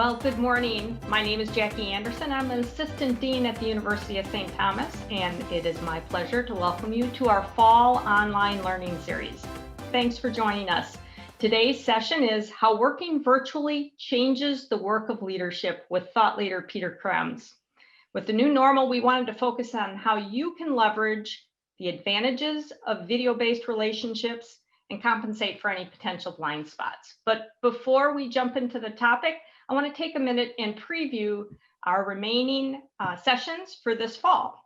Well, good morning. My name is Jackie Anderson. I'm an Assistant Dean at the University of St. Thomas, and it is my pleasure to welcome you to our Fall Online Learning Series. Thanks for joining us. Today's session is How Working Virtually Changes the Work of Leadership with thought leader Peter Krembs. With the new normal, we wanted to focus on how you can leverage the advantages of video-based relationships and compensate for any potential blind spots. But before we jump into the topic, I want to take a minute and preview our remaining sessions for this fall.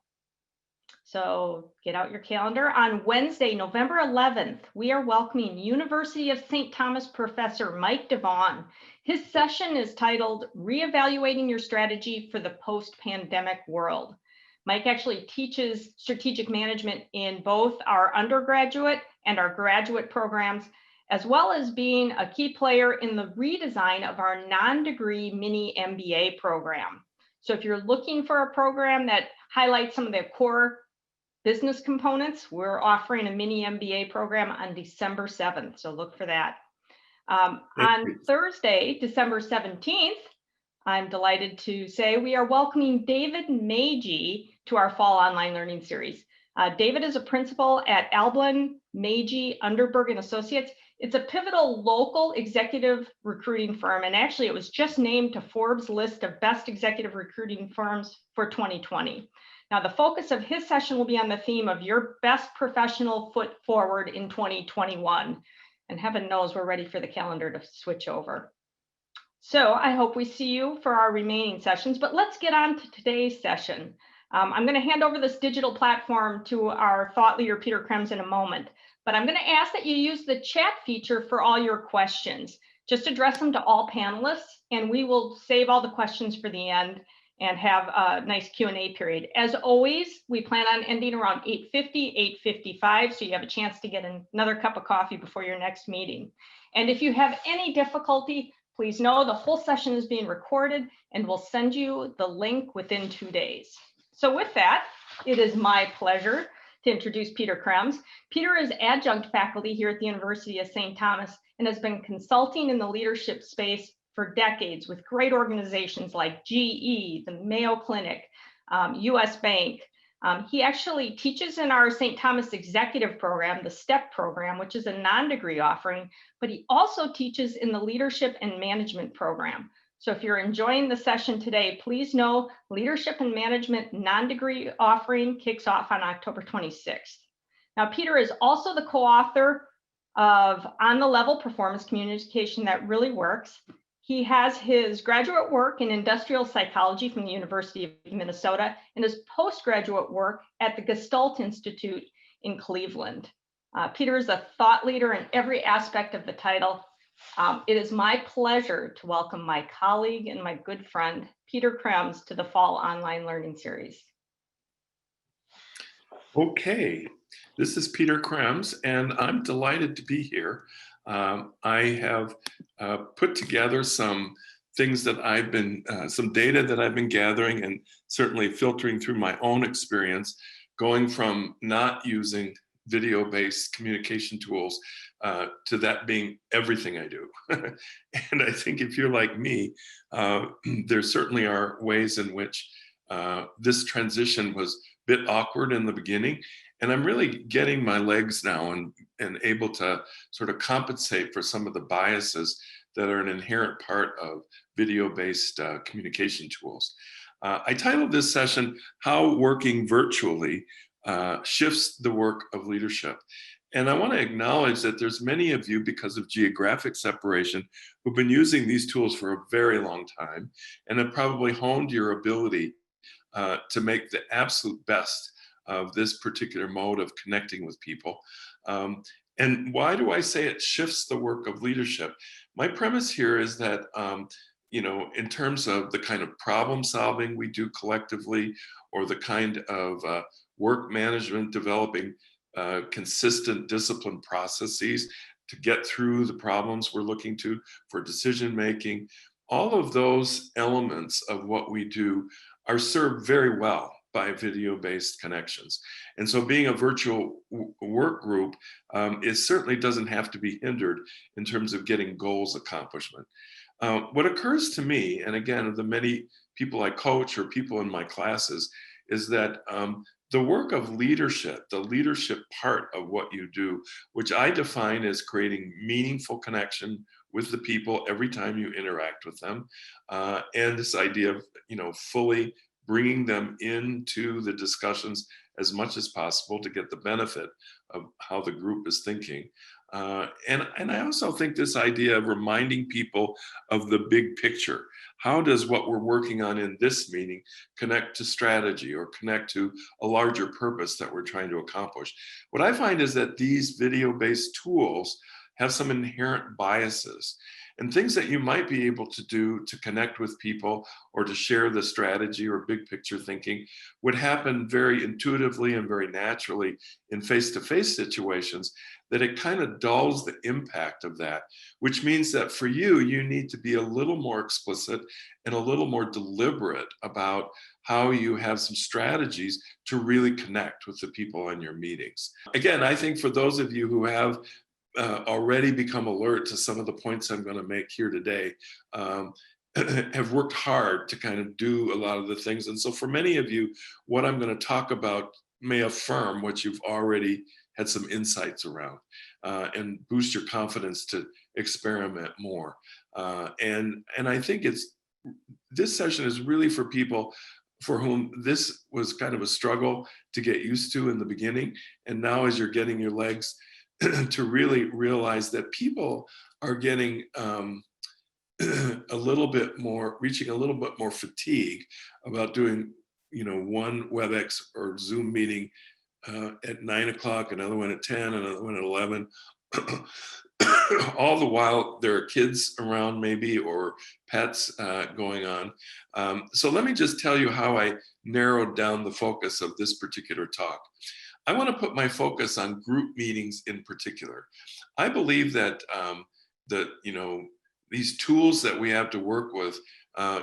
So get out your calendar. On Wednesday, November 11th, we are welcoming University of St. Thomas professor Mike DeVaughn. His session is titled Reevaluating Your Strategy for the Post-Pandemic World. Mike actually teaches strategic management in both our undergraduate and our graduate programs, as well as being a key player in the redesign of our non-degree mini MBA program. So if you're looking for a program that highlights some of the core business components, we're offering a mini MBA program on December 7th, so look for that. On Thursday, December 17th, I'm delighted to say we are welcoming David Magee to our Fall Online Learning Series. David is a principal at Alblin, Magee, Underberg and Associates. It's a pivotal local executive recruiting firm, and actually it was just named to Forbes list of best executive recruiting firms for 2020. Now, the focus of his session will be on the theme of your best professional foot forward in 2021. And heaven knows we're ready for the calendar to switch over. So I hope we see you for our remaining sessions, but let's get on to today's session. I'm going to hand over this digital platform to our thought leader, Peter Krembs, in a moment, but I'm going to ask that you use the chat feature for all your questions. Just address them to all panelists, and we will save all the questions for the end and have a nice Q&A period. As always, we plan on ending around 8:50, 8:55, so you have a chance to get another cup of coffee before your next meeting. And if you have any difficulty, please know the whole session is being recorded, and we'll send you the link within 2 days. So with that, it is my pleasure to introduce Peter Krembs. Peter is adjunct faculty here at the University of St. Thomas and has been consulting in the leadership space for decades with great organizations like GE, the Mayo Clinic, US Bank. He actually teaches in our St. Thomas Executive Program, the STEP program, which is a non-degree offering, but he also teaches in the Leadership and Management program. So if you're enjoying the session today, please know Leadership and Management non-degree offering kicks off on October 26th. Now, Peter is also the co-author of On the Level Performance Communication That Really Works. He has his graduate work in industrial psychology from the University of Minnesota and his postgraduate work at the Gestalt Institute in Cleveland. Peter is a thought leader in every aspect of the title. It is my pleasure to welcome my colleague and my good friend, Peter Krembs, to the Fall Online Learning Series. Okay, this is Peter Krembs, and I'm delighted to be here. I have put together some things that I've been, some data that I've been gathering and certainly filtering through my own experience, going from not using video-based communication tools to that being everything I do. And I think if you're like me, there certainly are ways in which this transition was a bit awkward in the beginning. And I'm really getting my legs now and able to sort of compensate for some of the biases that are an inherent part of video-based communication tools. I titled this session, How Working Virtually Shifts the Work of Leadership. And I want to acknowledge that there's many of you, because of geographic separation, who've been using these tools for a very long time and have probably honed your ability to make the absolute best of this particular mode of connecting with people. And why do I say it shifts the work of leadership? My premise here is that, in terms of the kind of problem solving we do collectively, or the kind of work management, developing consistent discipline processes to get through the problems we're looking to for decision making, all of those elements of what we do are served very well by video-based connections. And so being a virtual work group, it certainly doesn't have to be hindered in terms of getting goals accomplishment. What occurs to me, and again, the many people I coach or people in my classes, is that the work of leadership, the leadership part of what you do, which I define as creating meaningful connection with the people every time you interact with them, and this idea of fully bringing them into the discussions as much as possible to get the benefit of how the group is thinking. And I also think this idea of reminding people of the big picture. How does what we're working on in this meeting connect to strategy or connect to a larger purpose that we're trying to accomplish? What I find is that these video-based tools have some inherent biases and things that you might be able to do to connect with people or to share the strategy or big picture thinking would happen very intuitively and very naturally in face-to-face situations, that it kind of dulls the impact of that, which means that for you, you need to be a little more explicit and a little more deliberate about how you have some strategies to really connect with the people in your meetings. Again, I think for those of you who have already become alert to some of the points I'm going to make here today, have worked hard to kind of do a lot of the things. And so for many of you, what I'm going to talk about may affirm what you've already had some insights around, and boost your confidence to experiment more. And I think this session is really for people for whom this was kind of a struggle to get used to in the beginning. And now as you're getting your legs to really realize that people are getting a little bit more, reaching a little bit more fatigue about doing, one WebEx or Zoom meeting at 9 o'clock, another one at 10, another one at 11. All the while there are kids around maybe, or pets going on. So let me just tell you how I narrowed down the focus of this particular talk. I want to put my focus on group meetings in particular. I believe that these tools that we have to work with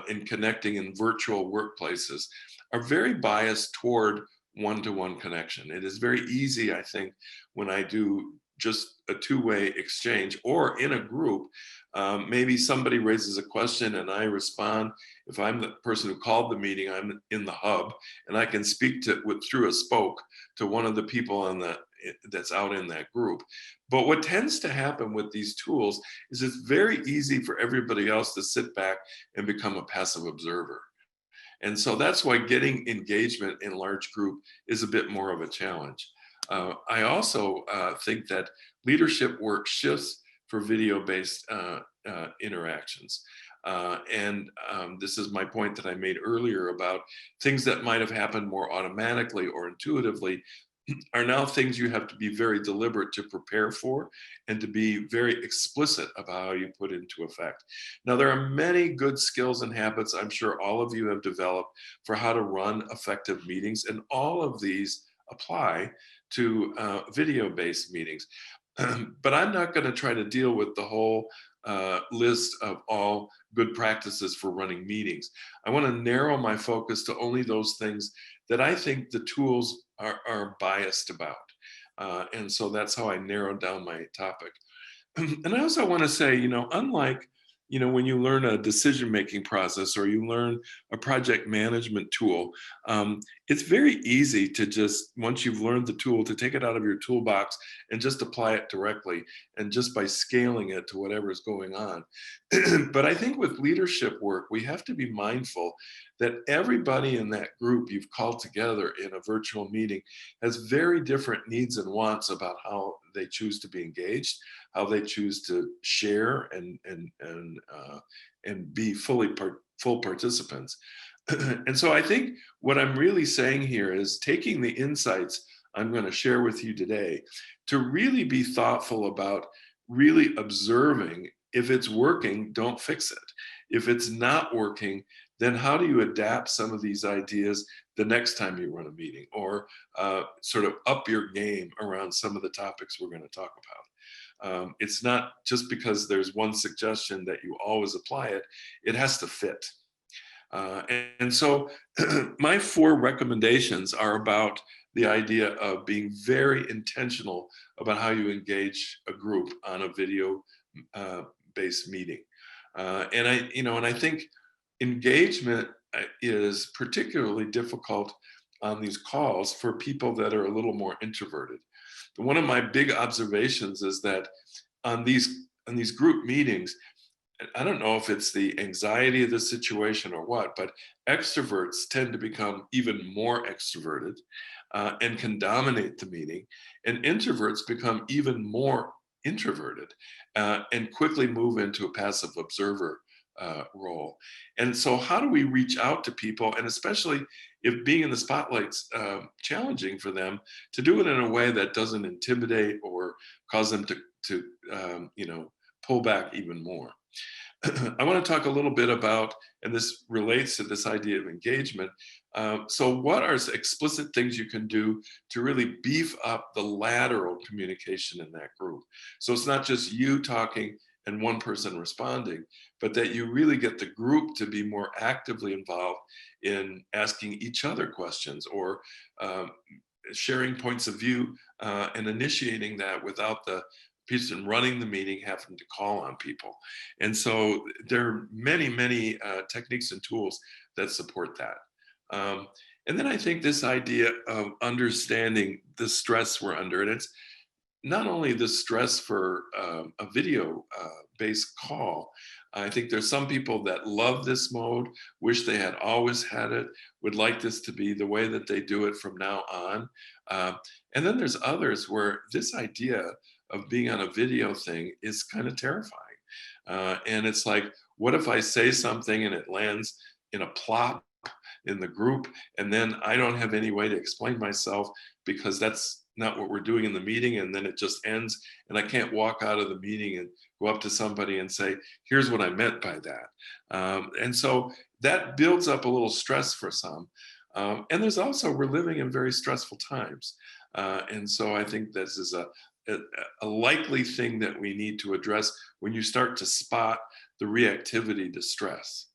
in connecting in virtual workplaces are very biased toward one-to-one connection. It is very easy, I think, when I do just a two-way exchange or in a group, maybe somebody raises a question and I respond. If I'm the person who called the meeting, I'm in the hub and I can speak through a spoke to one of the people that's out in that group. But what tends to happen with these tools is it's very easy for everybody else to sit back and become a passive observer. And so that's why getting engagement in large group is a bit more of a challenge. I also think that leadership work shifts for video-based interactions. And this is my point that I made earlier about things that might have happened more automatically or intuitively are now things you have to be very deliberate to prepare for and to be very explicit about how you put into effect. Now, there are many good skills and habits I'm sure all of you have developed for how to run effective meetings, and all of these apply to video-based meetings. But I'm not going to try to deal with the whole list of all good practices for running meetings. I want to narrow my focus to only those things that I think the tools are biased about. And so that's how I narrowed down my topic. And I also want to say, unlike, when you learn a decision-making process or you learn a project management tool, it's very easy to just, once you've learned the tool, to take it out of your toolbox and just apply it directly, and just by scaling it to whatever is going on. But I think with leadership work, we have to be mindful that everybody in that group you've called together in a virtual meeting has very different needs and wants about how they choose to be engaged, how they choose to share and be full participants. And so I think what I'm really saying here is taking the insights I'm going to share with you today to really be thoughtful about really observing. If it's working, don't fix it. If it's not working, then how do you adapt some of these ideas the next time you run a meeting, or sort of up your game around some of the topics we're going to talk about. It's not just because there's one suggestion that you always apply it. It has to fit. And so my 4 recommendations are about the idea of being very intentional about how you engage a group on a video based meeting. And I think engagement is particularly difficult on these calls for people that are a little more introverted. One of my big observations is that on these group meetings, I don't know if it's the anxiety of the situation or what, but extroverts tend to become even more extroverted and can dominate the meeting, and introverts become even more introverted and quickly move into a passive observer role. And so, how do we reach out to people, and especially if being in the spotlight's challenging for them, to do it in a way that doesn't intimidate or cause them to pull back even more? I want to talk a little bit about, and this relates to this idea of engagement. So, what are explicit things you can do to really beef up the lateral communication in that group? So, it's not just you talking and one person responding, but that you really get the group to be more actively involved in asking each other questions or um, sharing points of view and initiating that without the person running the meeting having to call on people. And so there are many techniques and tools that support that. Um, and then I think this idea of understanding the stress we're under, and it's not only the stress for a video based call. I think there's some people that love this mode, wish they had always had it, would like this to be the way that they do it from now on. Uh, and then there's others where this idea of being on a video thing is kind of terrifying. And it's like, what if I say something and it lands in a plop in the group, and then I don't have any way to explain myself because that's not what we're doing in the meeting, and then it just ends, and I can't walk out of the meeting and go up to somebody and say, here's what I meant by that. And so that builds up a little stress for some. And there's also, we're living in very stressful times. And so I think this is a likely thing that we need to address when you start to spot the reactivity to stress.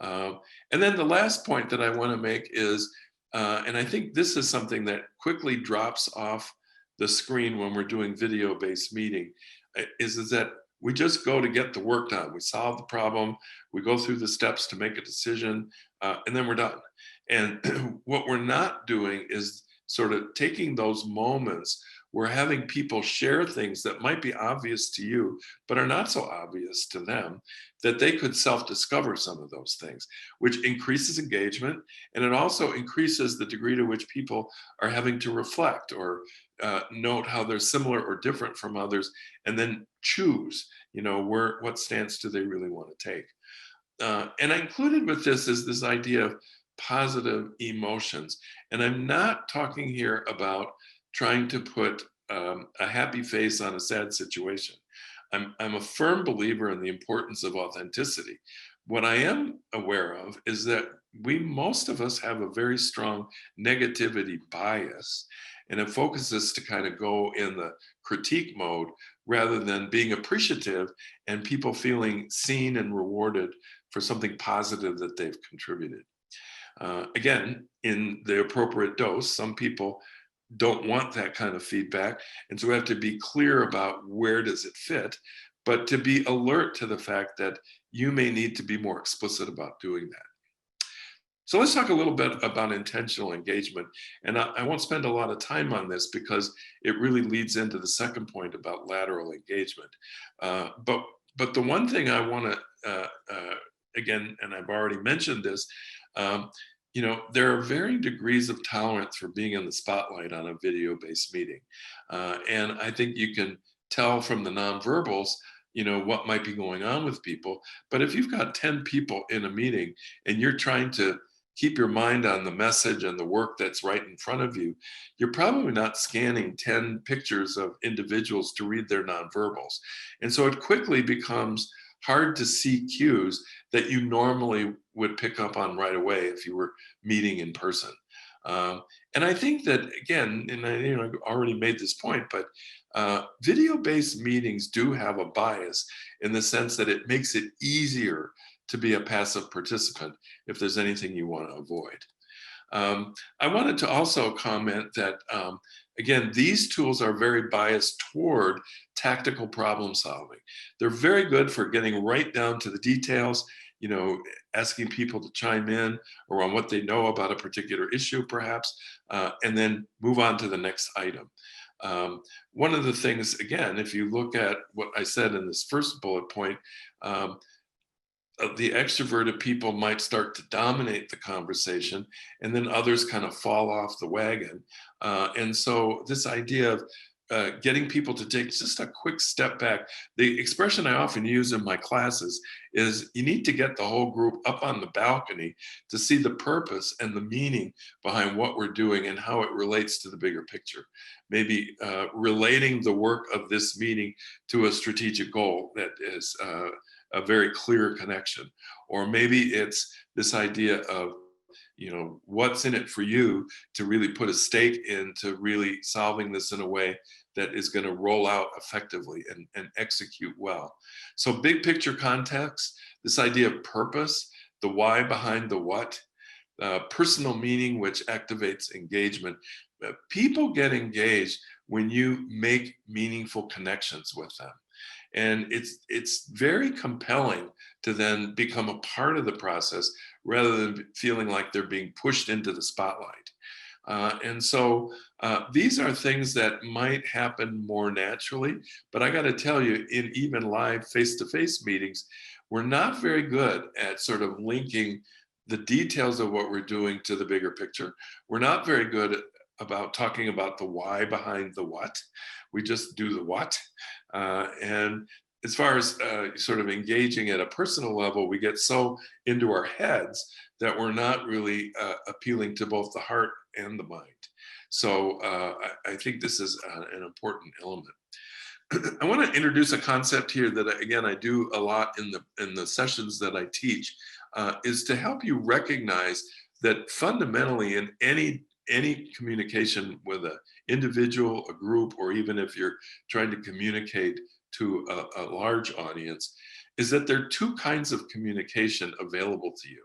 And then the last point that I want to make is, and I think this is something that quickly drops off the screen when we're doing video-based meeting, is that we just go to get the work done. We solve the problem, we go through the steps to make a decision, and then we're done. And what we're not doing is sort of taking those moments where having people share things that might be obvious to you, but are not so obvious to them, that they could self-discover some of those things, which increases engagement. And it also increases the degree to which people are having to reflect or note how they're similar or different from others, and then choose, what stance do they really want to take. And I included with this is this idea of positive emotions. And I'm not talking here about trying to put a happy face on a sad situation. I'm a firm believer in the importance of authenticity. What I am aware of is that most of us have a very strong negativity bias, and it focuses to kind of go in the critique mode rather than being appreciative and people feeling seen and rewarded for something positive that they've contributed. Again, in the appropriate dose, some people don't want that kind of feedback. And so we have to be clear about where does it fit, but to be alert to the fact that you may need to be more explicit about doing that. So let's talk a little bit about intentional engagement. And I won't spend a lot of time on this because it really leads into the second point about lateral engagement. But the one thing I want to, again, and I've already mentioned this, there are varying degrees of tolerance for being in the spotlight on a video-based meeting. And I think you can tell from the nonverbals, what might be going on with people. But if you've got 10 people in a meeting and you're trying to keep your mind on the message and the work that's right in front of you, you're probably not scanning 10 pictures of individuals to read their nonverbals. And so it quickly becomes hard to see cues that you normally would pick up on right away if you were meeting in person. And I think that, again, and I already made this point, but video-based meetings do have a bias in the sense that it makes it easier to be a passive participant if there's anything you want to avoid. I wanted to also comment that, again, these tools are very biased toward tactical problem solving. They're very good for getting right down to the details, you know, asking people to chime in around what they know about a particular issue, perhaps, and then move on to the next item. One of the things, again, if you look at what I said in this first bullet point, um, the extroverted people might start to dominate the conversation, and then others kind of fall off the wagon. And so this idea of getting people to take just a quick step back, the expression I often use in my classes is you need to get the whole group up on the balcony to see the purpose and the meaning behind what we're doing and how it relates to the bigger picture. Maybe relating the work of this meeting to a strategic goal that is a very clear connection. Or maybe it's this idea of, you know, what's in it for you to really put a stake into really solving this in a way that is going to roll out effectively and execute well. So big picture context, this idea of purpose, the why behind the what, personal meaning, which activates engagement. People get engaged when you make meaningful connections with them. And it's very compelling to then become a part of the process rather than feeling like they're being pushed into the spotlight. And so these are things that might happen more naturally, but I got to tell you, in even live face-to-face meetings, we're not very good at sort of linking the details of what we're doing to the bigger picture. We're not very good about talking about the why behind the what. We just do the what. And as far as sort of engaging at a personal level, we get so into our heads that we're not really appealing to both the heart and the mind. So I think this is an important element. I want to introduce a concept here that, again, I do a lot in the sessions that I teach, is to help you recognize that fundamentally in any communication with an individual, a group, or even if you're trying to communicate to a large audience, is that there are two kinds of communication available to you.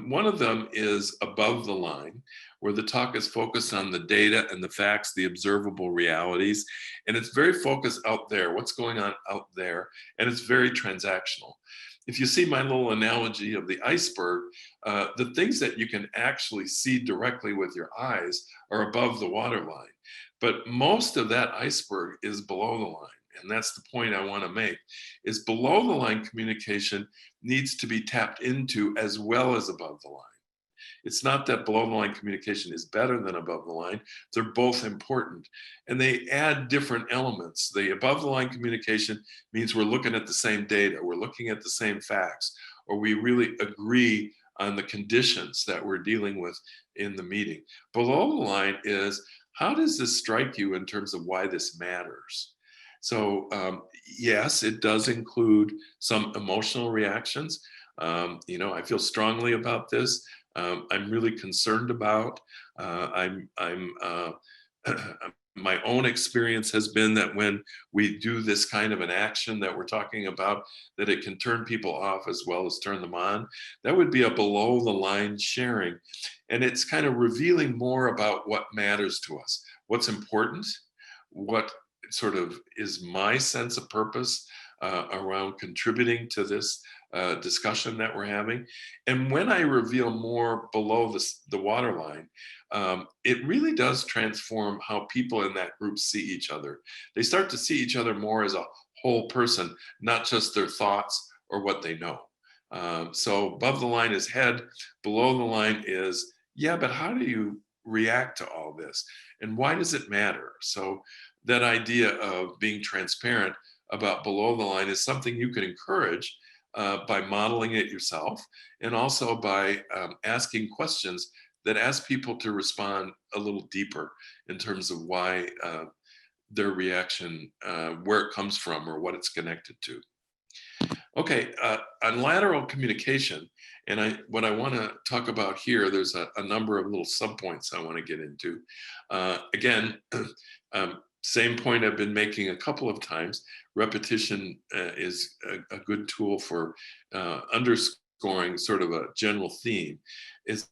One of them is above the line, where the talk is focused on the data and the facts, the observable realities, and it's very focused out there, what's going on out there, and it's very transactional. If you see my little analogy of the iceberg, the things that you can actually see directly with your eyes are above the waterline. But most of that iceberg is below the line. And that's the point I want to make, is below the line communication needs to be tapped into as well as above the line. It's not that below the line communication is better than above the line. They're both important and they add different elements. The above the line communication means we're looking at the same data, we're looking at the same facts, or we really agree on the conditions that we're dealing with in the meeting. Below the line is, how does this strike you in terms of why this matters? So yes, it does include some emotional reactions. You know, I feel strongly about this. I'm really concerned about. My own experience has been that when we do this kind of an action that we're talking about, that it can turn people off as well as turn them on. That would be a below the line sharing. And it's kind of revealing more about what matters to us, what's important, what sort of is my sense of purpose around contributing to this discussion that we're having. And when I reveal more below the waterline, it really does transform how people in that group see each other. They start to see each other more as a whole person, not just their thoughts or what they know. So above the line is head, below the line is, yeah, but how do you react to all this? And why does it matter? So that idea of being transparent about below the line is something you can encourage by modeling it yourself, and also by asking questions that ask people to respond a little deeper in terms of why their reaction, where it comes from or what it's connected to. Okay, on lateral communication, and what I want to talk about here, there's a number of little subpoints I want to get into. Again, same point I've been making a couple of times. Repetition is a good tool for underscoring sort of a general theme. Is,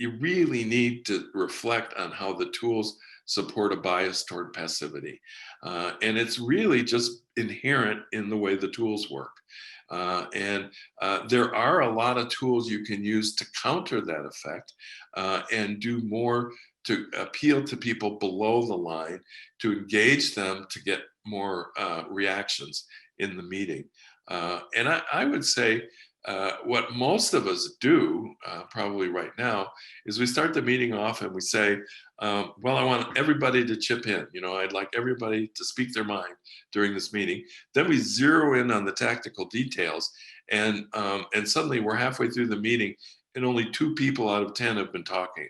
you really need to reflect on how the tools support a bias toward passivity. And it's really just inherent in the way the tools work. And there are a lot of tools you can use to counter that effect and do more to appeal to people below the line, to engage them to get more reactions in the meeting. And I would say what most of us do probably right now is we start the meeting off and we say, well, I want everybody to chip in. I'd like everybody to speak their mind during this meeting. Then we zero in on the tactical details, and suddenly we're halfway through the meeting and only 2 people out of 10 have been talking.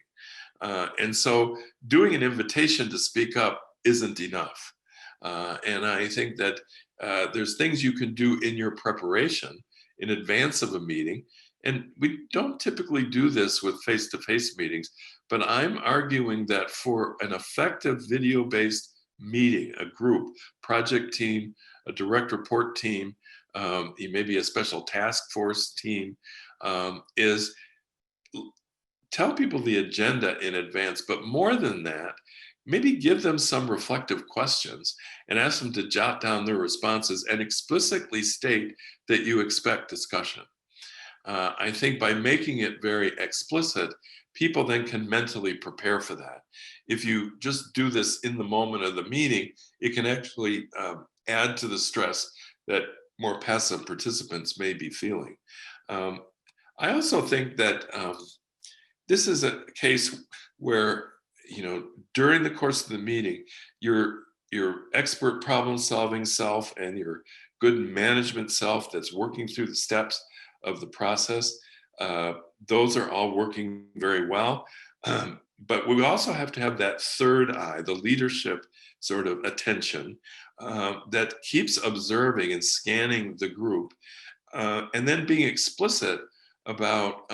And so doing an invitation to speak up isn't enough. And I think that there's things you can do in your preparation in advance of a meeting. And we don't typically do this with face-to-face meetings, but I'm arguing that for an effective video-based meeting, a group, project team, a direct report team, maybe a special task force team, is tell people the agenda in advance, but more than that, maybe give them some reflective questions and ask them to jot down their responses and explicitly state that you expect discussion. I think by making it very explicit, people then can mentally prepare for that. If you just do this in the moment of the meeting, it can actually add to the stress that more passive participants may be feeling. I also think that this is a case where, during the course of the meeting, your expert problem solving self and your good management self that's working through the steps of the process, those are all working very well. But we also have to have that third eye, the leadership sort of attention that keeps observing and scanning the group, and then being explicit about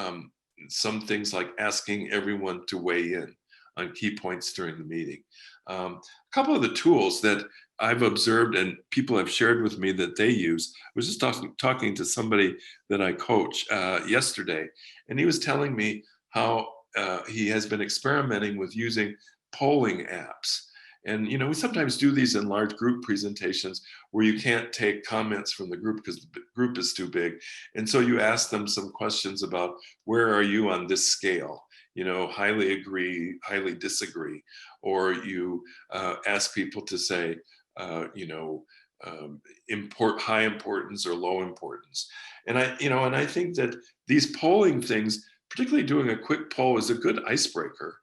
some things like asking everyone to weigh in on key points during the meeting. A couple of the tools that I've observed and people have shared with me that they use, I was just talking to somebody that I coach yesterday, and he was telling me how he has been experimenting with using polling apps. And we sometimes do these in large group presentations where you can't take comments from the group because the group is too big. And so you ask them some questions about, where are you on this scale? Highly agree, highly disagree. Or you ask people to say, high importance or low importance. And I think that these polling things, particularly doing a quick poll, is a good icebreaker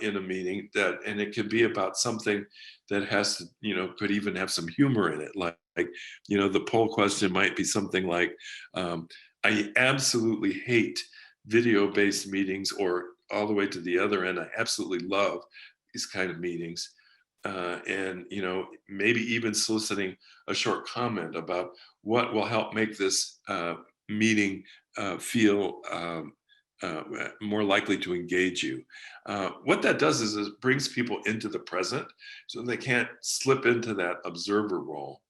in a meeting, and it could be about something that has to, could even have some humor in it. Like, the poll question might be something like, I absolutely hate video-based meetings, or all the way to the other end, I absolutely love these kind of meetings. And maybe even soliciting a short comment about what will help make this meeting feel more likely to engage you. What that does is it brings people into the present so they can't slip into that observer role.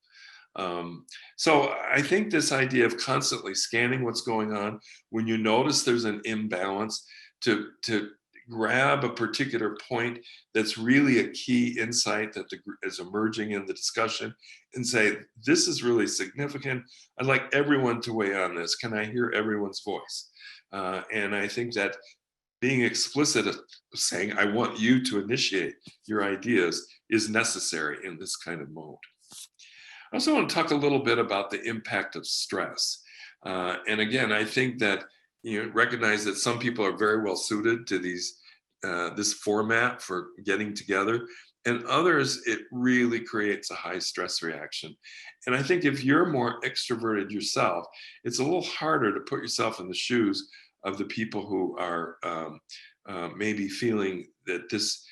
So I think this idea of constantly scanning what's going on, when you notice there's an imbalance, to grab a particular point that's really a key insight that is emerging in the discussion and say, this is really significant. I'd like everyone to weigh on this. Can I hear everyone's voice? And I think that being explicit of saying, I want you to initiate your ideas, is necessary in this kind of mode. I also want to talk a little bit about the impact of stress. And again, I think that recognize that some people are very well suited to this format for getting together, and others, it really creates a high stress reaction. And I think if you're more extroverted yourself, it's a little harder to put yourself in the shoes of the people who are maybe feeling that this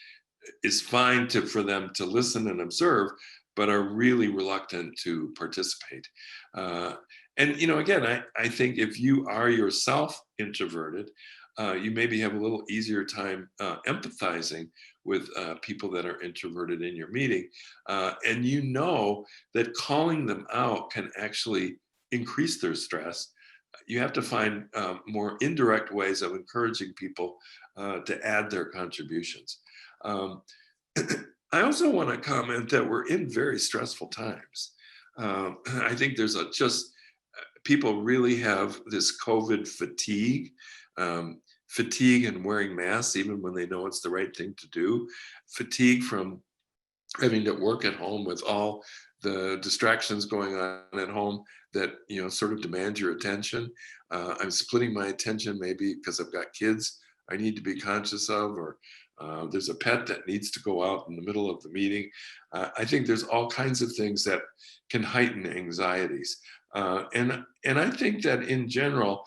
is fine for them to listen and observe, but are really reluctant to participate. And again, I think if you are yourself introverted, you maybe have a little easier time empathizing with people that are introverted in your meeting. And that calling them out can actually increase their stress you have to find more indirect ways of encouraging people to add their contributions. Um, I also want to comment that we're in very stressful times. I think there's just people really have this COVID fatigue, fatigue and wearing masks even when they know it's the right thing to do, fatigue from having to work at home with all the distractions going on at home that sort of demand your attention. I'm splitting my attention maybe because I've got kids I need to be conscious of, or there's a pet that needs to go out in the middle of the meeting. I think there's all kinds of things that can heighten anxieties, and I think that in general.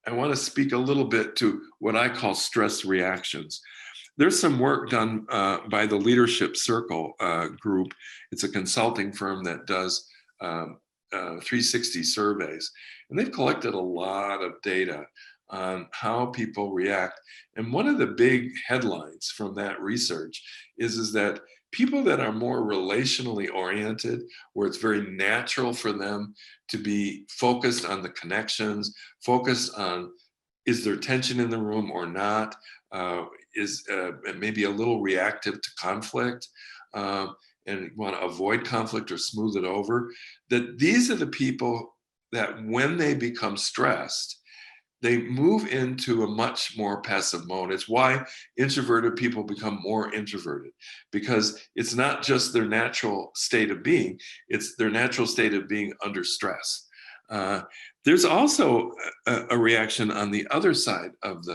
I want to speak a little bit to what I call stress reactions. There's some work done by the Leadership Circle group. It's a consulting firm that does 360 surveys, and they've collected a lot of data on how people react. And one of the big headlines from that research is that people that are more relationally oriented, where it's very natural for them to be focused on the connections, focused on is there tension in the room or not, is maybe a little reactive to conflict, and want to avoid conflict or smooth it over, that these are the people that when they become stressed, they move into a much more passive mode. It's why introverted people become more introverted, because it's not just their natural state of being, it's their natural state of being under stress. There's also a reaction on the other side of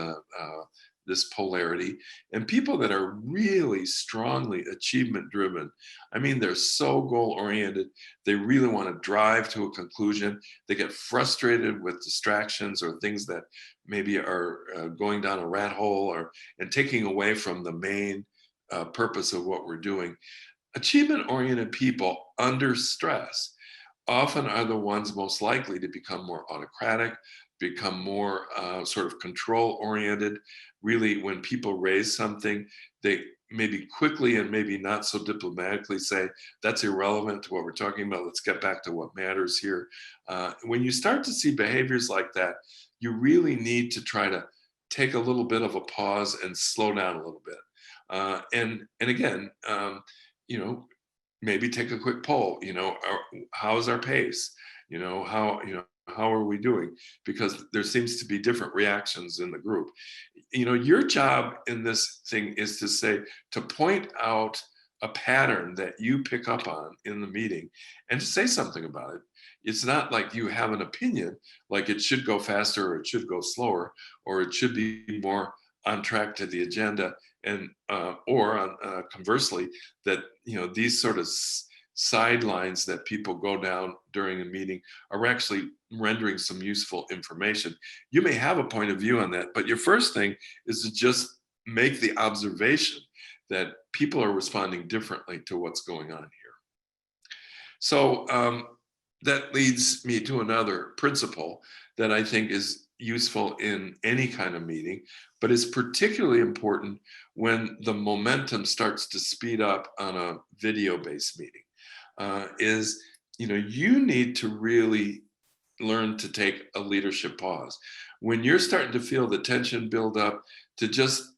this polarity, and people that are really strongly achievement driven. I mean, they're so goal oriented. They really want to drive to a conclusion. They get frustrated with distractions or things that maybe are going down a rat hole and taking away from the main purpose of what we're doing. Achievement oriented people under stress often are the ones most likely to become more autocratic, become more sort of control oriented. Really, when people raise something, they maybe quickly and maybe not so diplomatically say, that's irrelevant to what we're talking about. Let's get back to what matters here. When you start to see behaviors like that, you really need to try to take a little bit of a pause and slow down a little bit. And again, maybe take a quick poll. How's our pace? How are we doing? Because there seems to be different reactions in the group. Your job in this thing is to point out a pattern that you pick up on in the meeting and to say something about it. It's not like you have an opinion, like it should go faster or it should go slower, or it should be more on track to the agenda, and or conversely, that these sort of sidelines that people go down during a meeting are actually rendering some useful information. You may have a point of view on that, but your first thing is to just make the observation that people are responding differently to what's going on here. So that leads me to another principle that I think is useful in any kind of meeting, but is particularly important when the momentum starts to speed up on a video-based meeting. You need to really learn to take a leadership pause. When you're starting to feel the tension build up, to just,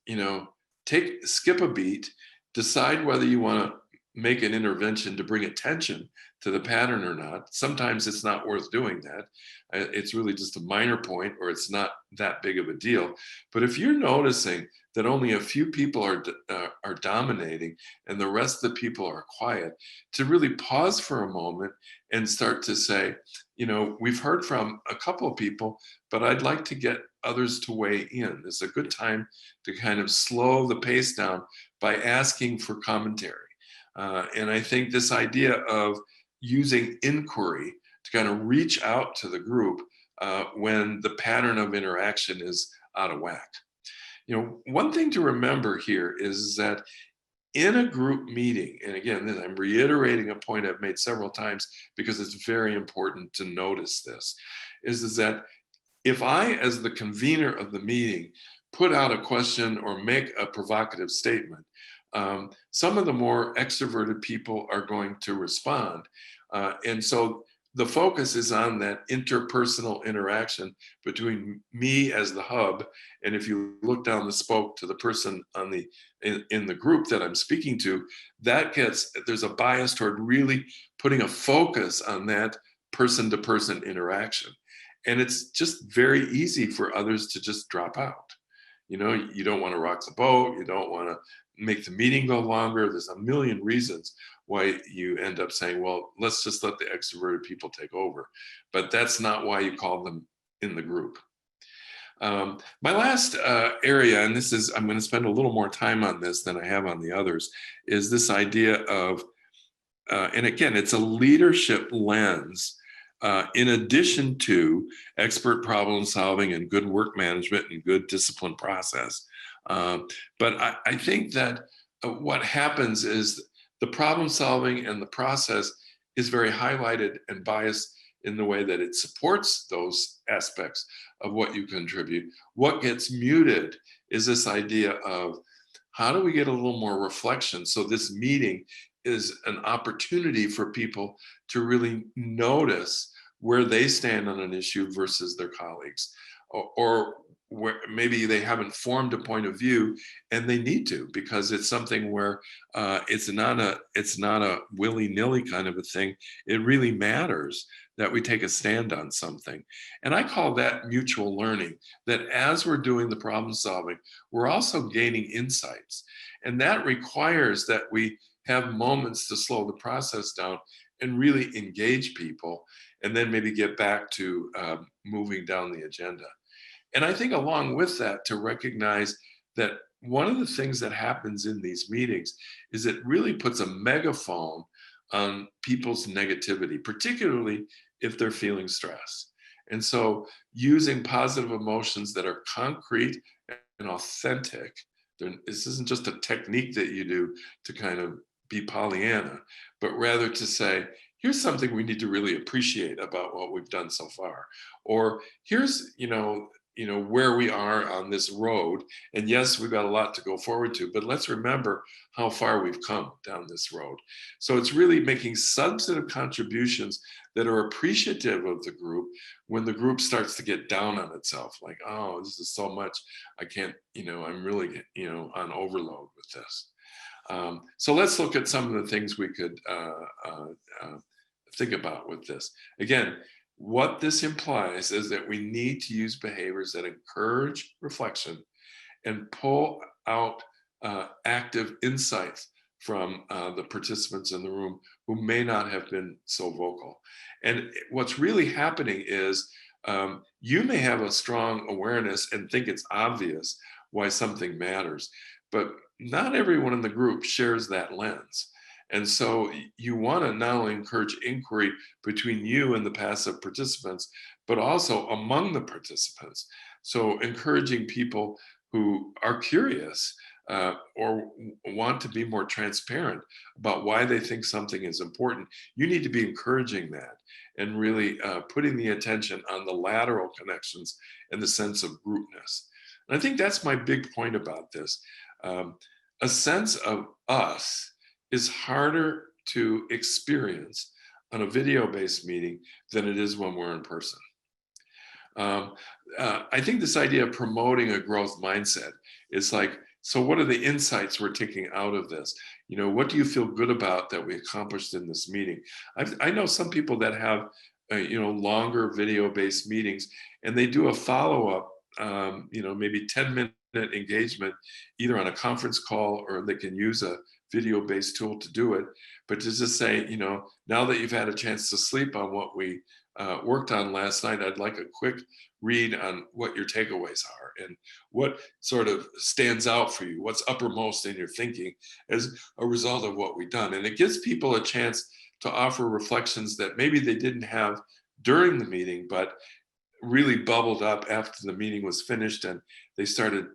skip a beat, decide whether you want to make an intervention to bring attention to the pattern or not. Sometimes it's not worth doing that. It's really just a minor point, or it's not that big of a deal. But if you're noticing that only a few people are dominating and the rest of the people are quiet, to really pause for a moment and start to say, we've heard from a couple of people, but I'd like to get others to weigh in. It's a good time to kind of slow the pace down by asking for commentary. And I think this idea of using inquiry to kind of reach out to the group when the pattern of interaction is out of whack. One thing to remember here is that in a group meeting, and again, I'm reiterating a point I've made several times because it's very important to notice this, is that if I, as the convener of the meeting, put out a question or make a provocative statement, some of the more extroverted people are going to respond. And so the focus is on that interpersonal interaction between me as the hub, and if you look down the spoke to the person on the in the group that I'm speaking to, there's a bias toward really putting a focus on that person-to-person interaction. And it's just very easy for others to just drop out. You don't want to rock the boat, you don't want to make the meeting go longer. There's a million reasons why you end up saying, well, let's just let the extroverted people take over. But that's not why you call them in the group. My last area, and I'm going to spend a little more time on this than I have on the others, is this idea of, and again, it's a leadership lens in addition to expert problem solving and good work management and good discipline process. But I think that what happens is the problem solving and the process is very highlighted and biased in the way that it supports those aspects of what you contribute. What gets muted is this idea of how do we get a little more reflection so this meeting is an opportunity for people to really notice where they stand on an issue versus their colleagues, or where maybe they haven't formed a point of view and they need to, because it's something where it's not a willy-nilly kind of a thing. It really matters that we take a stand on something. And I call that mutual learning, that as we're doing the problem solving, we're also gaining insights. And that requires that we have moments to slow the process down and really engage people, and then maybe get back to moving down the agenda. And I think along with that, to recognize that one of the things that happens in these meetings is it really puts a megaphone on people's negativity, particularly if they're feeling stress. And so using positive emotions that are concrete and authentic, this isn't just a technique that you do to kind of be Pollyanna, but rather to say, here's something we need to really appreciate about what we've done so far. Or here's, where we are on this road. And yes, we've got a lot to go forward to, but let's remember how far we've come down this road. So it's really making substantive contributions that are appreciative of the group when the group starts to get down on itself. Like, oh, this is so much. I can't, I'm really, on overload with this. So let's look at some of the things we could think about with this. Again, what this implies is that we need to use behaviors that encourage reflection and pull out active insights from the participants in the room who may not have been so vocal. And what's really happening is you may have a strong awareness and think it's obvious why something matters, but not everyone in the group shares that lens. And so you want to not only encourage inquiry between you and the passive participants, but also among the participants. So encouraging people who are curious or want to be more transparent about why they think something is important, you need to be encouraging that and really putting the attention on the lateral connections and the sense of groupness. And I think that's my big point about this. A sense of us is harder to experience on a video-based meeting than it is when we're in person. I think this idea of promoting a growth mindset is like, so what are the insights we're taking out of this? What do you feel good about that we accomplished in this meeting? I know some people that have, longer video-based meetings, and they do a follow-up, maybe 10-minute engagement, either on a conference call, or they can use a video-based tool to do it. But to just say, now that you've had a chance to sleep on what we worked on last night, I'd like a quick read on what your takeaways are and what sort of stands out for you, what's uppermost in your thinking as a result of what we've done. And it gives people a chance to offer reflections that maybe they didn't have during the meeting, but really bubbled up after the meeting was finished and they started,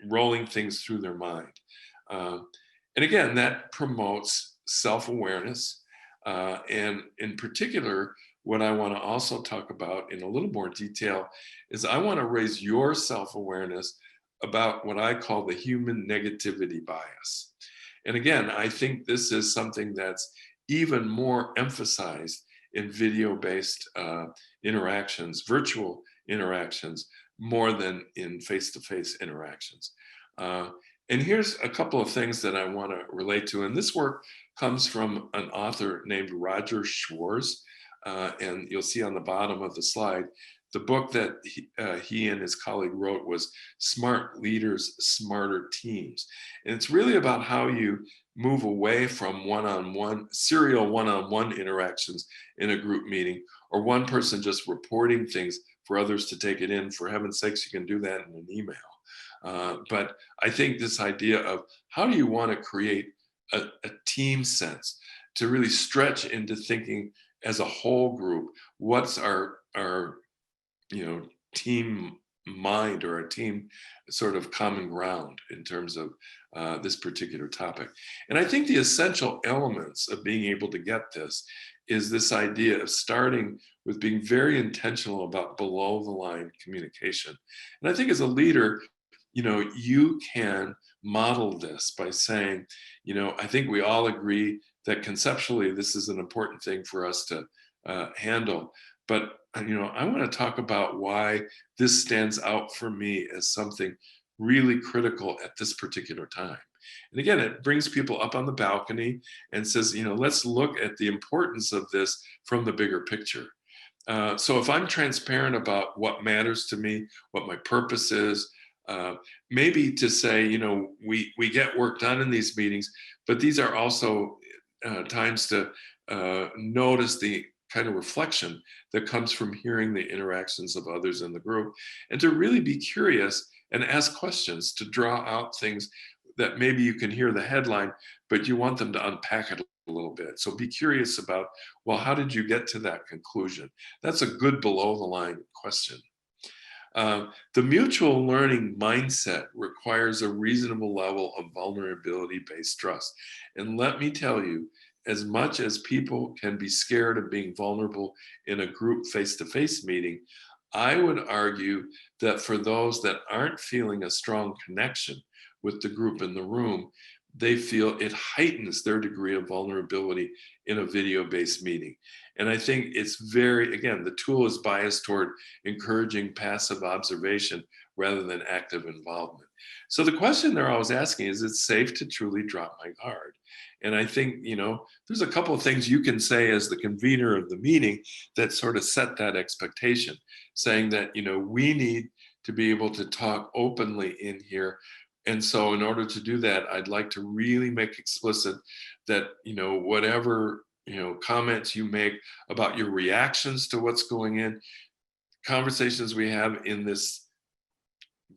rolling things through their mind. And again, that promotes self-awareness. And in particular, what I want to also talk about in a little more detail is I want to raise your self-awareness about what I call the human negativity bias. And again, I think this is something that's even more emphasized in video-based interactions, virtual interactions, more than in face-to-face interactions. And here's a couple of things that I want to relate to. And this work comes from an author named Roger Schwarz. And you'll see on the bottom of the slide, the book that he and his colleague wrote was Smart Leaders, Smarter Teams. And it's really about how you move away from serial one-on-one interactions in a group meeting, or one person just reporting things for others to take it in. For heaven's sakes, you can do that in an email. But I think this idea of how do you want to create a team sense, to really stretch into thinking as a whole group, what's our team mind, or a team sort of common ground in terms of this particular topic. And I think the essential elements of being able to get this is this idea of starting with being very intentional about below the line communication. And I think as a leader, you can model this by saying, I think we all agree that conceptually this is an important thing for us to handle. But, I want to talk about why this stands out for me as something really critical at this particular time. And again, it brings people up on the balcony and says, let's look at the importance of this from the bigger picture. So if I'm transparent about what matters to me, what my purpose is, maybe to say, we get work done in these meetings, but these are also times to notice the kind of reflection that comes from hearing the interactions of others in the group, and to really be curious and ask questions, to draw out things that maybe you can hear the headline, but you want them to unpack it a little bit. So be curious about, well, how did you get to that conclusion? That's a good below the line question. The mutual learning mindset requires a reasonable level of vulnerability-based trust. And let me tell you, as much as people can be scared of being vulnerable in a group face-to-face meeting, I would argue that for those that aren't feeling a strong connection with the group in the room, they feel it heightens their degree of vulnerability in a video-based meeting. And I think it's again, the tool is biased toward encouraging passive observation rather than active involvement. So the question they're always asking is it safe to truly drop my guard? And I think, there's a couple of things you can say as the convener of the meeting that sort of set that expectation, saying that, we need to be able to talk openly in here. And so in order to do that, I'd like to really make explicit that, whatever, comments you make about your reactions to what's going in, conversations we have in this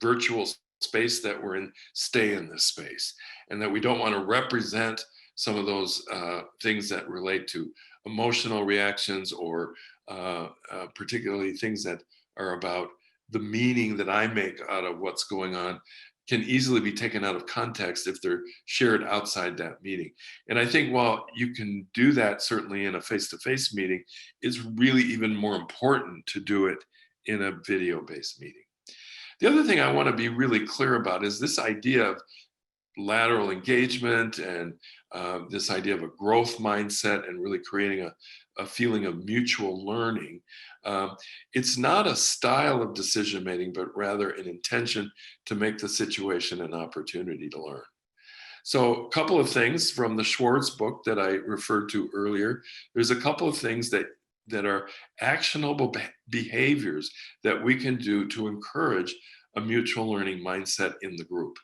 virtual space that we're in, stay in this space. And that we don't want to represent some of those things that relate to emotional reactions, or particularly things that are about the meaning that I make out of what's going on, can easily be taken out of context if they're shared outside that meeting. And I think while you can do that certainly in a face-to-face meeting, it's really even more important to do it in a video-based meeting. The other thing I want to be really clear about is this idea of lateral engagement, and this idea of a growth mindset, and really creating a feeling of mutual learning. It's not a style of decision making, but rather an intention to make the situation an opportunity to learn. So a couple of things from the Schwarz book that I referred to earlier. There's a couple of things that are actionable behaviors that we can do to encourage a mutual learning mindset in the group.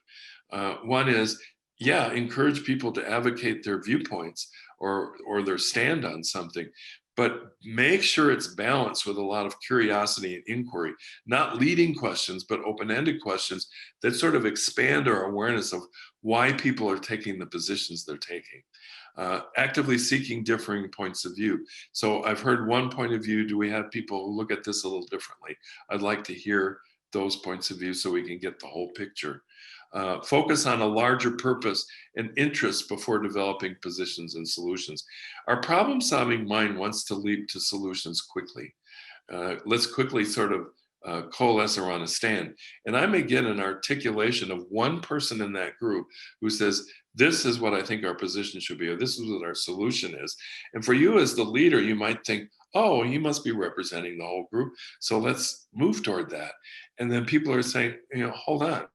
One is, encourage people to advocate their viewpoints or their stand on something, but make sure it's balanced with a lot of curiosity and inquiry, not leading questions, but open-ended questions that sort of expand our awareness of why people are taking the positions they're taking. Actively seeking differing points of view. So I've heard one point of view. Do we have people who look at this a little differently? I'd like to hear those points of view so we can get the whole picture. Focus on a larger purpose and interest before developing positions and solutions. Our problem-solving mind wants to leap to solutions quickly. Let's quickly sort of coalesce around a stand. And I may get an articulation of one person in that group who says, this is what I think our position should be, or this is what our solution is. And for you as the leader, you might think, oh, he must be representing the whole group. So let's move toward that. And then people are saying, hold on,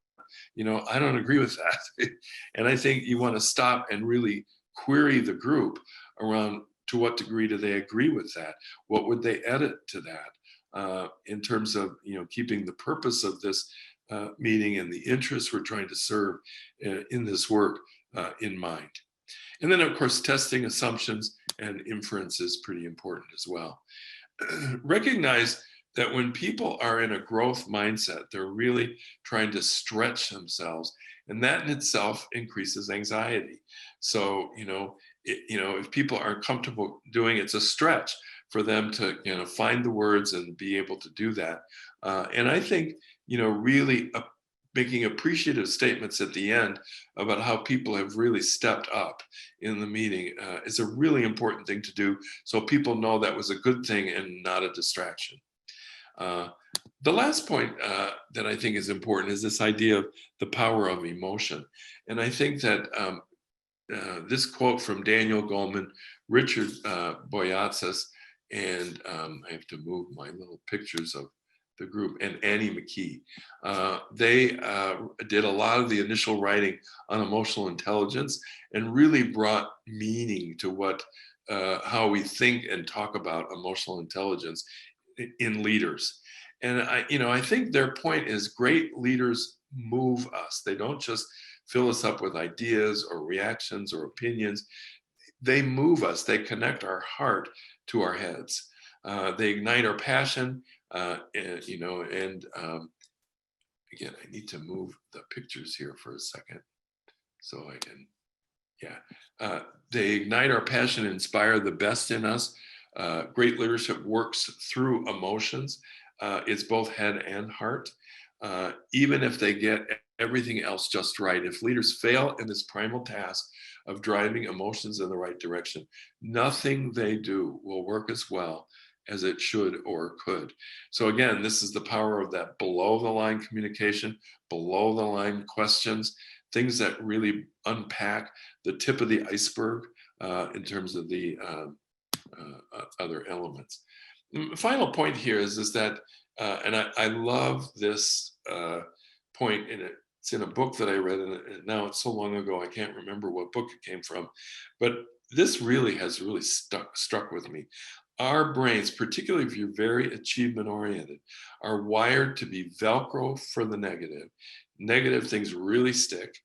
I don't agree with that. And I think you want to stop and really query the group around to what degree do they agree with that? What would they edit to that in terms of, keeping the purpose of this meeting and the interests we're trying to serve in this work in mind. And then, of course, testing assumptions and inference is pretty important as well. Recognize that when people are in a growth mindset, they're really trying to stretch themselves, and that in itself increases anxiety. So, if people aren't comfortable doing it, it's a stretch for them to, find the words and be able to do that. And I think, really making appreciative statements at the end about how people have really stepped up in the meeting is a really important thing to do, so people know that was a good thing and not a distraction. The last point that I think is important is this idea of the power of emotion. And I think that this quote from Daniel Goleman, Richard Boyatzis, and I have to move my little pictures of the group, and Annie McKee. They did a lot of the initial writing on emotional intelligence and really brought meaning to how we think and talk about emotional intelligence in leaders. And I think their point is great leaders move us. They don't just fill us up with ideas or reactions or opinions. They move us. They connect our heart to our heads. They ignite our passion. And again, I need to move the pictures here for a second so I can, they ignite our passion and inspire the best in us. Great leadership works through emotions. It's both head and heart. Even if they get everything else just right, if leaders fail in this primal task of driving emotions in the right direction, nothing they do will work as well as it should or could. So again, this is the power of that below the line communication, below the line questions, things that really unpack the tip of the iceberg in terms of the other elements. The final point here is that, and I love this point in it. It's in a book that I read, and now it's so long ago I can't remember what book it came from, but this really has struck with me. Our brains, particularly if you're very achievement oriented, are wired to be Velcro for the negative. Negative things really stick,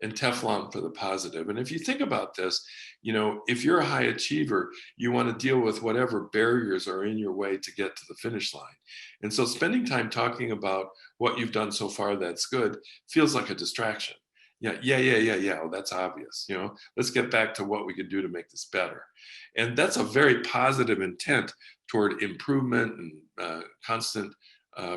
and Teflon for the positive. And if you think about this, if you're a high achiever, you want to deal with whatever barriers are in your way to get to the finish line. And so spending time talking about what you've done so far that's good feels like a distraction. Yeah. Oh, that's obvious. Let's get back to what we could do to make this better. And that's a very positive intent toward improvement and constant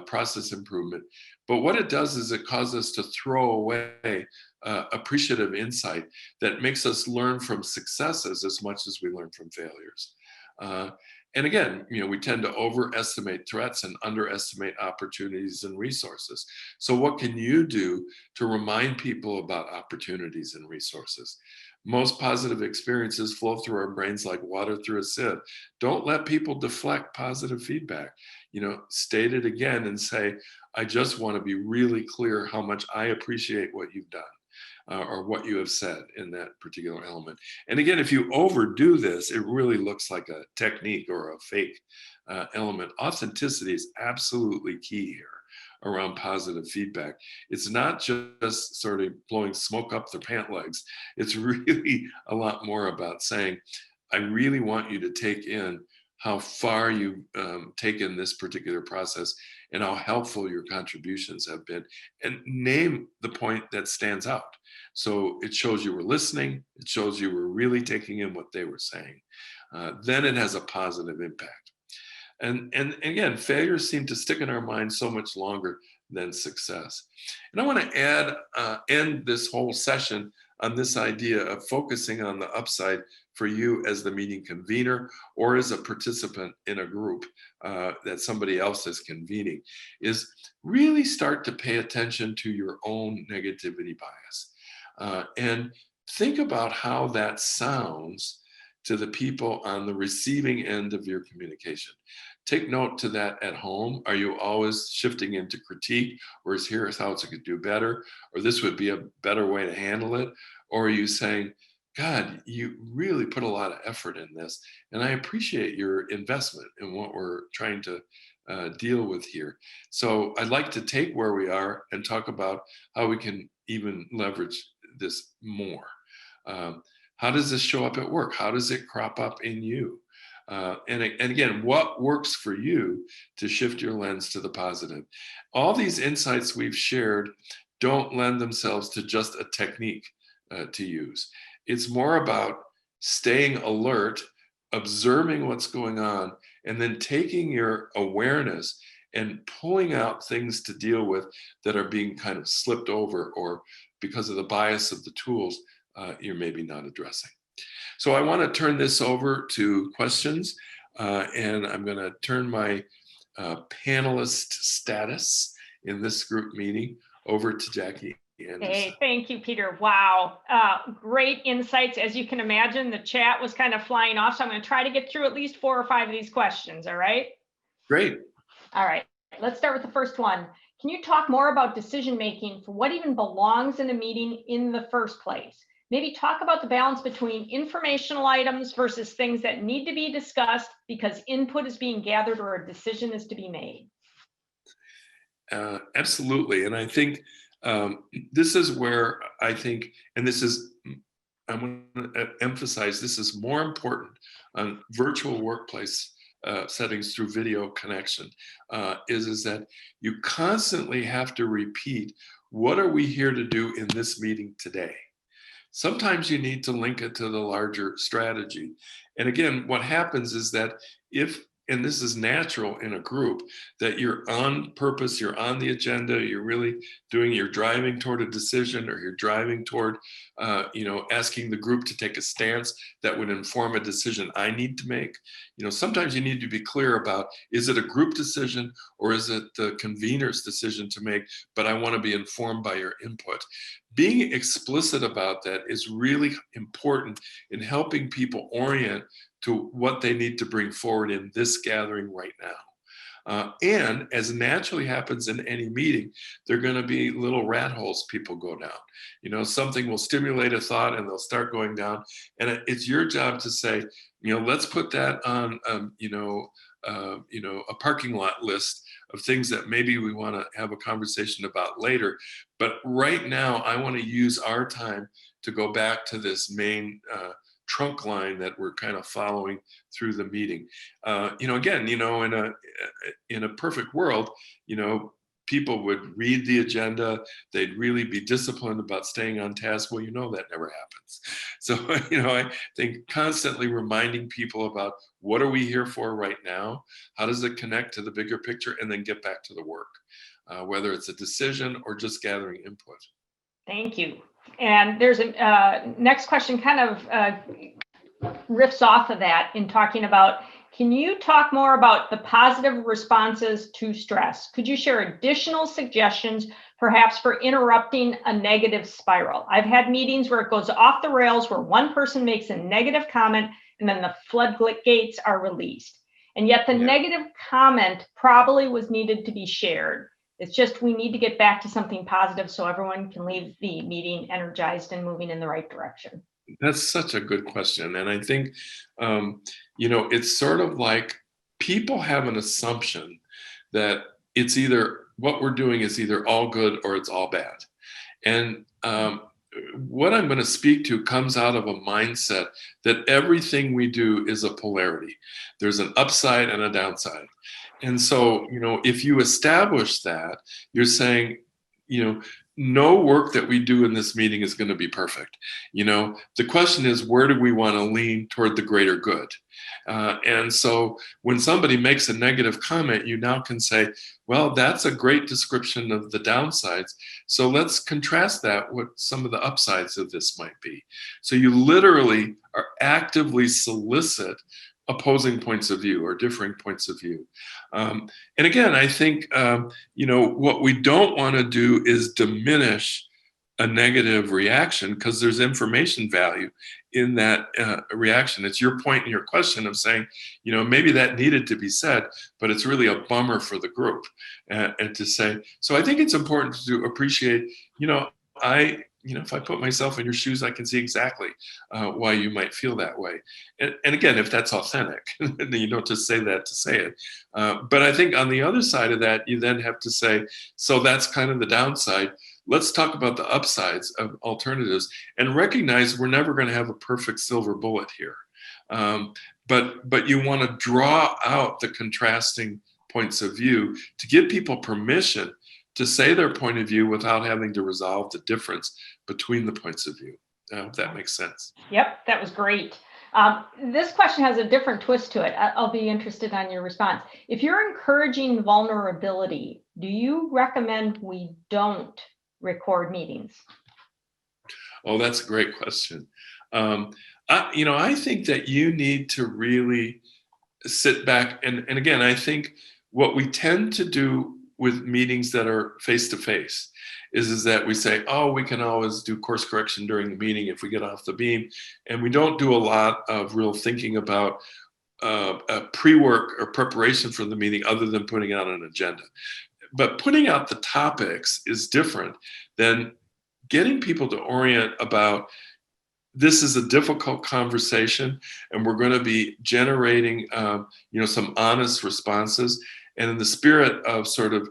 process improvement. But what it does is it causes us to throw away appreciative insight that makes us learn from successes as much as we learn from failures. And again, we tend to overestimate threats and underestimate opportunities and resources. So what can you do to remind people about opportunities and resources? Most positive experiences flow through our brains like water through a sieve. Don't let people deflect positive feedback. State it again and say, I just want to be really clear how much I appreciate what you've done. Or what you have said in that particular element. And again, if you overdo this, it really looks like a technique or a fake element. Authenticity is absolutely key here around positive feedback. It's not just sort of blowing smoke up their pant legs. It's really a lot more about saying, I really want you to take in how far you've taken this particular process and how helpful your contributions have been, and name the point that stands out. So it shows you were listening, it shows you were really taking in what they were saying. Then it has a positive impact. And again, failures seem to stick in our minds so much longer than success. And I want to end this whole session on this idea of focusing on the upside for you as the meeting convener or as a participant in a group that somebody else is convening, is really start to pay attention to your own negativity bias and think about how that sounds to the people on the receiving end of your communication. Take note to that at home. Are you always shifting into critique, or is here's how it could do better, or this would be a better way to handle it? Or are you saying, God, you really put a lot of effort in this, and I appreciate your investment in what we're trying to deal with here. So I'd like to take where we are and talk about how we can even leverage this more. How does this show up at work? How does it crop up in you? And again, what works for you to shift your lens to the positive? All these insights we've shared don't lend themselves to just a technique to use. It's more about staying alert, observing what's going on, and then taking your awareness and pulling out things to deal with that are being kind of slipped over, or because of the bias of the tools, you're maybe not addressing. So I want to turn this over to questions, and I'm going to turn my panelist status in this group meeting over to Jackie Anderson. Hey, thank you, Peter. Wow, great insights. As you can imagine, the chat was kind of flying off, so I'm going to try to get through at least 4 or 5 of these questions, all right? Great. All right, let's start with the first one. Can you talk more about decision-making for what even belongs in a meeting in the first place? Maybe talk about the balance between informational items versus things that need to be discussed because input is being gathered or a decision is to be made. Absolutely. And I think this is where I think, and this is, I want to emphasize, this is more important on virtual workplace settings through video connection, is that you constantly have to repeat, what are we here to do in this meeting today? Sometimes you need to link it to the larger strategy. And again, what happens is that if, and this is natural in a group, that you're on purpose, you're on the agenda, you're really doing, you're driving toward a decision, or you're driving toward, asking the group to take a stance that would inform a decision I need to make. Sometimes you need to be clear about, is it a group decision or is it the convener's decision to make, but I want to be informed by your input. Being explicit about that is really important in helping people orient to what they need to bring forward in this gathering right now. And as naturally happens in any meeting, there are going to be little rat holes people go down. Something will stimulate a thought and they'll start going down. And it's your job to say, let's put that on, a parking lot list of things that maybe we want to have a conversation about later. But right now, I want to use our time to go back to this main trunk line that we're kind of following through the meeting. Again, in a perfect world, people would read the agenda, they'd really be disciplined about staying on task. Well, that never happens. So, I think constantly reminding people about, what are we here for right now? How does it connect to the bigger picture? And then get back to the work, whether it's a decision or just gathering input. Thank you. And there's a next question kind of riffs off of that in talking about, can you talk more about the positive responses to stress? Could you share additional suggestions, perhaps for interrupting a negative spiral? I've had meetings where it goes off the rails, where one person makes a negative comment and then the floodgates are released. And yet the negative comment probably was needed to be shared. It's just, we need to get back to something positive so everyone can leave the meeting energized and moving in the right direction. That's such a good question. And I think, it's sort of like people have an assumption that it's either, what we're doing is either all good or it's all bad. And what I'm going to speak to comes out of a mindset that everything we do is a polarity. There's an upside and a downside. And so, if you establish that, you're saying, no work that we do in this meeting is going to be perfect. The question is, where do we want to lean toward the greater good? And so when somebody makes a negative comment, you now can say, well, that's a great description of the downsides. So let's contrast that with some of the upsides of this might be. So you literally are actively solicit opposing points of view or differing points of view. And again, I think, what we don't want to do is diminish a negative reaction because there's information value in that reaction. It's your point in your question of saying, maybe that needed to be said, but it's really a bummer for the group. And to say, so I think it's important to appreciate, if I put myself in your shoes, I can see exactly why you might feel that way. And again, if that's authentic, you don't just say that to say it. But I think on the other side of that, you then have to say, so that's kind of the downside. Let's talk about the upsides of alternatives and recognize we're never going to have a perfect silver bullet here. But you want to draw out the contrasting points of view to give people permission to say their point of view without having to resolve the difference between the points of view. I hope that makes sense. Yep, that was great. This question has a different twist to it. I'll be interested on your response. If you're encouraging vulnerability, do you recommend we don't record meetings? Oh, that's a great question. I think that you need to really sit back. And again, I think what we tend to do with meetings that are face-to-face is that we say, oh, we can always do course correction during the meeting if we get off the beam. And we don't do a lot of real thinking about pre-work or preparation for the meeting other than putting out an agenda. But putting out the topics is different than getting people to orient about this is a difficult conversation and we're going to be generating some honest responses. And in the spirit of sort of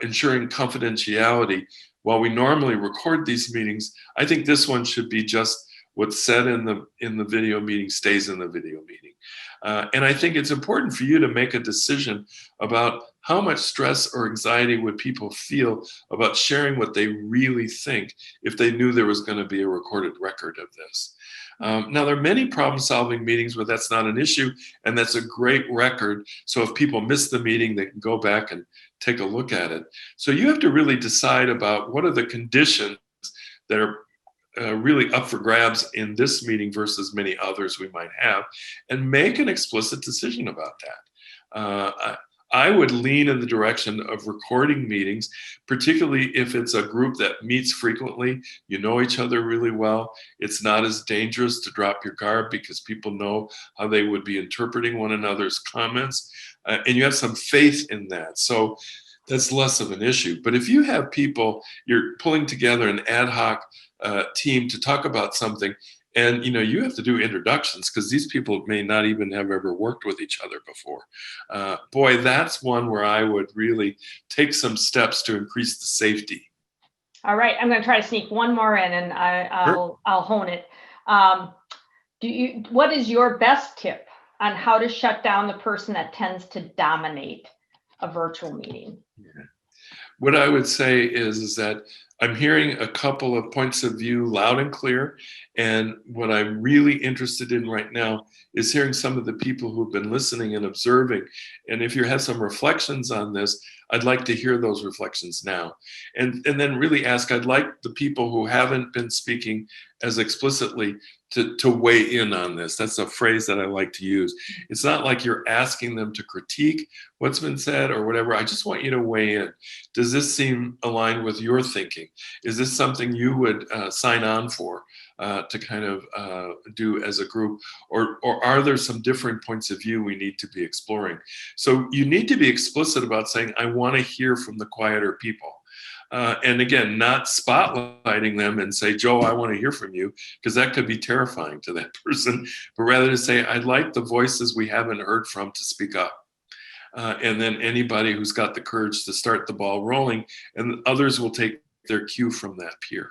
ensuring confidentiality, while we normally record these meetings, I think this one should be just what's said in the video meeting stays in the video meeting. And I think it's important for you to make a decision about how much stress or anxiety would people feel about sharing what they really think if they knew there was going to be a recorded record of this. Now, there are many problem-solving meetings where that's not an issue, and that's a great record. So if people miss the meeting, they can go back and take a look at it. So you have to really decide about what are the conditions that are really up for grabs in this meeting versus many others we might have, and make an explicit decision about that. I would lean in the direction of recording meetings, particularly if it's a group that meets frequently, you know each other really well. It's not as dangerous to drop your guard because people know how they would be interpreting one another's comments, and you have some faith in that. So that's less of an issue. But if you have people, you're pulling together an ad hoc team to talk about something, and you have to do introductions because these people may not even have ever worked with each other before. Boy, that's one where I would really take some steps to increase the safety. All right, I'm going to try to sneak one more in, and I'll hone it. What is your best tip on how to shut down the person that tends to dominate a virtual meeting? Yeah. What I would say is that I'm hearing a couple of points of view loud and clear. And what I'm really interested in right now is hearing some of the people who've been listening and observing. And if you have some reflections on this, I'd like to hear those reflections now. And then really ask, I'd like the people who haven't been speaking as explicitly to weigh in on this. That's a phrase that I like to use. It's not like you're asking them to critique what's been said or whatever. I just want you to weigh in. Does this seem aligned with your thinking? Is this something you would sign on for to kind of do as a group? Or are there some different points of view we need to be exploring? So you need to be explicit about saying, I want to hear from the quieter people. And again, not spotlighting them and say, Joe, I want to hear from you, because that could be terrifying to that person, but rather to say, I'd like the voices we haven't heard from to speak up. And then anybody who's got the courage to start the ball rolling, and others will take their cue from that peer.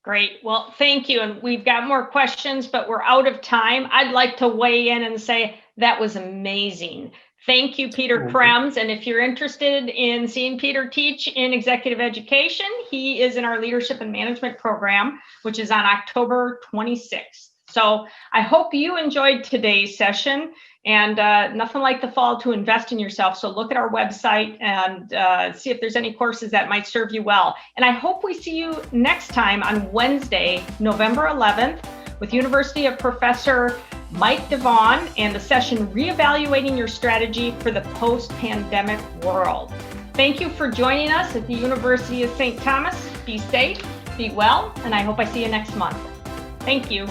Great. Well, thank you. And we've got more questions, but we're out of time. I'd like to weigh in and say that was amazing. Thank you, Peter Krembs. And if you're interested in seeing Peter teach in executive education, he is in our leadership and management program, which is on October 26th. So I hope you enjoyed today's session, and nothing like the fall to invest in yourself. So look at our website and see if there's any courses that might serve you well. And I hope we see you next time on Wednesday, November 11th, with University of Professor Mike Devon and the session Reevaluating Your Strategy for the Post-Pandemic World. Thank you for joining us at the University of St. Thomas. Be safe Be well, and I hope I see you next month. Thank you.